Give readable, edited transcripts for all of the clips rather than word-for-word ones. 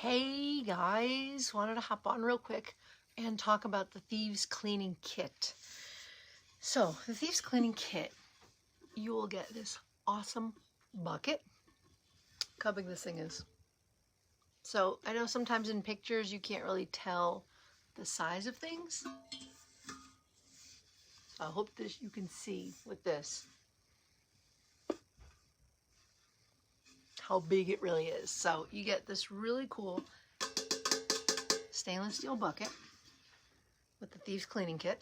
Hey guys, wanted to hop on real quick and talk about the Thieves Cleaning Kit. So, the Thieves Cleaning Kit, you will get this awesome bucket. Look how big this thing is. So, I know sometimes in pictures you can't really tell the size of things. So, I hope you can see with this how big it really is. So, you get this really cool stainless steel bucket with the Thieves Cleaning Kit.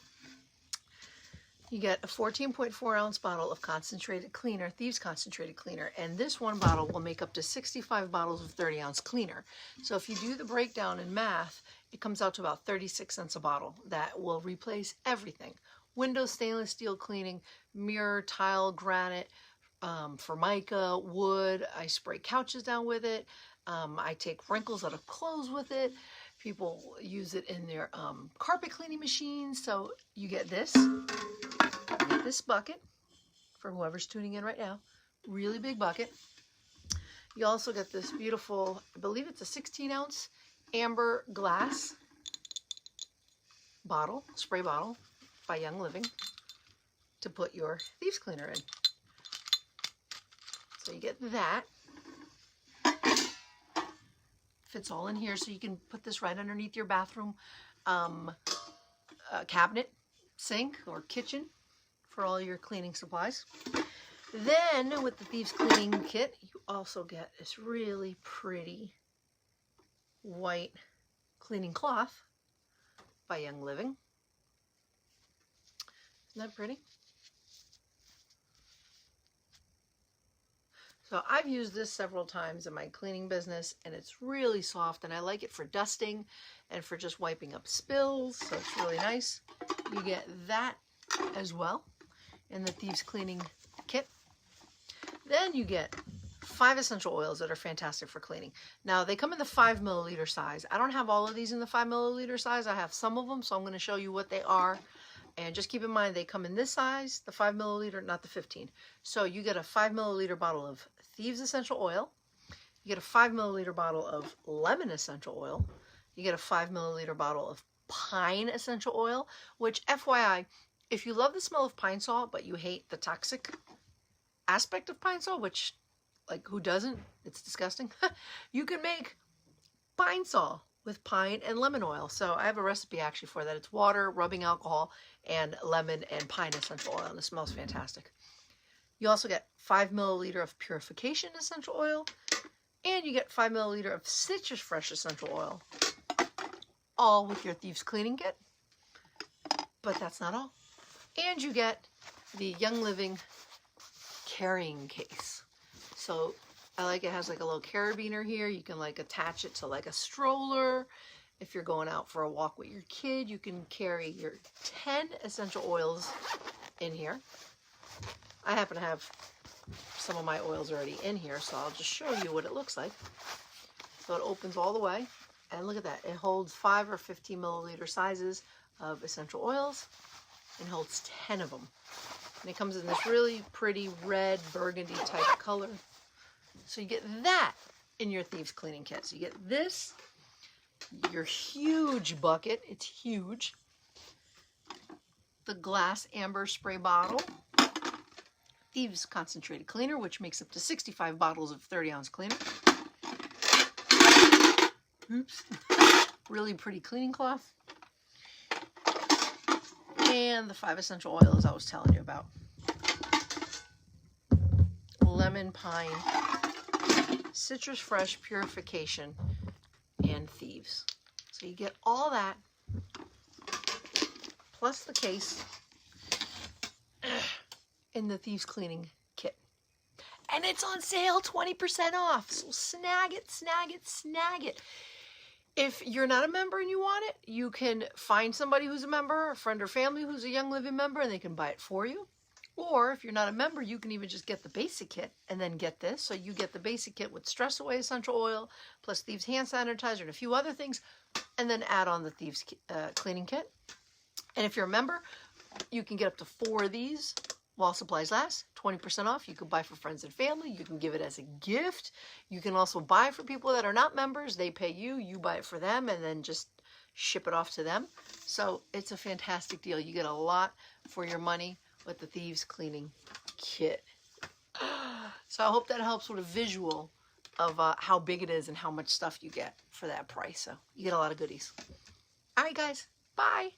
You get a 14.4 ounce bottle of concentrated cleaner, Thieves concentrated cleaner, and this one bottle will make up to 65 bottles of 30 ounce cleaner. So if you do the breakdown in math, it comes out to about 36 cents a bottle. That will replace everything. Window stainless steel cleaning, mirror, tile, granite, formica, wood. I spray couches down with it. I take wrinkles out of clothes with it. People use it in their carpet cleaning machines. So you get this. You get this bucket for whoever's tuning in right now. Really big bucket. You also get this beautiful, I believe it's a 16 ounce amber glass bottle, spray bottle by Young Living to put your Thieves cleaner in. So you get that. Fits all in here, so you can put this right underneath your bathroom cabinet, sink, or kitchen for all your cleaning supplies. Then with the Thieves Cleaning Kit, you also get this really pretty white cleaning cloth by Young Living. Isn't that pretty? So I've used this several times in my cleaning business, and it's really soft, and I like it for dusting and for just wiping up spills, so it's really nice. You get that as well in the Thieves Cleaning Kit. Then you get 5 essential oils that are fantastic for cleaning. Now, they come in the 5 milliliter size. I don't have all of these in the 5 milliliter size. I have some of them, so I'm going to show you what they are. And just keep in mind, they come in this size, the 5 milliliter, not the 15. So you get a 5 milliliter bottle of Thieves essential oil. You get a 5 milliliter bottle of lemon essential oil. You get a 5 milliliter bottle of pine essential oil, which, FYI, if you love the smell of pine sol, but you hate the toxic aspect of pine sol, which, like, who doesn't? It's disgusting. You can make pine sol with pine and lemon oil. So I have a recipe actually for that. It's water, rubbing alcohol, and lemon and pine essential oil, and it smells fantastic. You also get 5 milliliter of Purification essential oil, and you get 5 milliliter of Citrus Fresh essential oil, all with your Thieves Cleaning Kit. But that's not all. And you get the Young Living carrying case. So I like it has like a little carabiner here. You can like attach it to like a stroller. If you're going out for a walk with your kid, you can carry your 10 essential oils in here. I happen to have some of my oils already in here, so I'll just show you what it looks like. So it opens all the way, and look at that. It holds 5 or 15 milliliter sizes of essential oils and holds 10 of them. And it comes in this really pretty red burgundy type color. So you get that in your Thieves Cleaning Kit. So you get this, your huge bucket, it's huge, the glass amber spray bottle, Thieves concentrated cleaner, which makes up to 65 bottles of 30 ounce cleaner. Oops. Really pretty cleaning cloth. And the 5 essential oils I was telling you about. Lemon, pine, Citrus Fresh, Purification, and Thieves. So you get all that, plus the case, in the Thieves Cleaning Kit. And it's on sale, 20% off. So snag it, snag it, snag it. If you're not a member and you want it, you can find somebody who's a member, a friend or family who's a Young Living member, and they can buy it for you. Or if you're not a member, you can even just get the basic kit and then get this. So you get the basic kit with Stress Away essential oil, plus Thieves hand sanitizer and a few other things, and then add on the Thieves Cleaning Kit. And if you're a member, you can get up to 4 of these while supplies last, 20% off. You can buy for friends and family. You can give it as a gift. You can also buy for people that are not members. They pay you, you buy it for them, and then just ship it off to them. So it's a fantastic deal. You get a lot for your money with the Thieves Cleaning Kit. So I hope that helps with a visual of how big it is and how much stuff you get for that price. So you get a lot of goodies. All right, guys. Bye.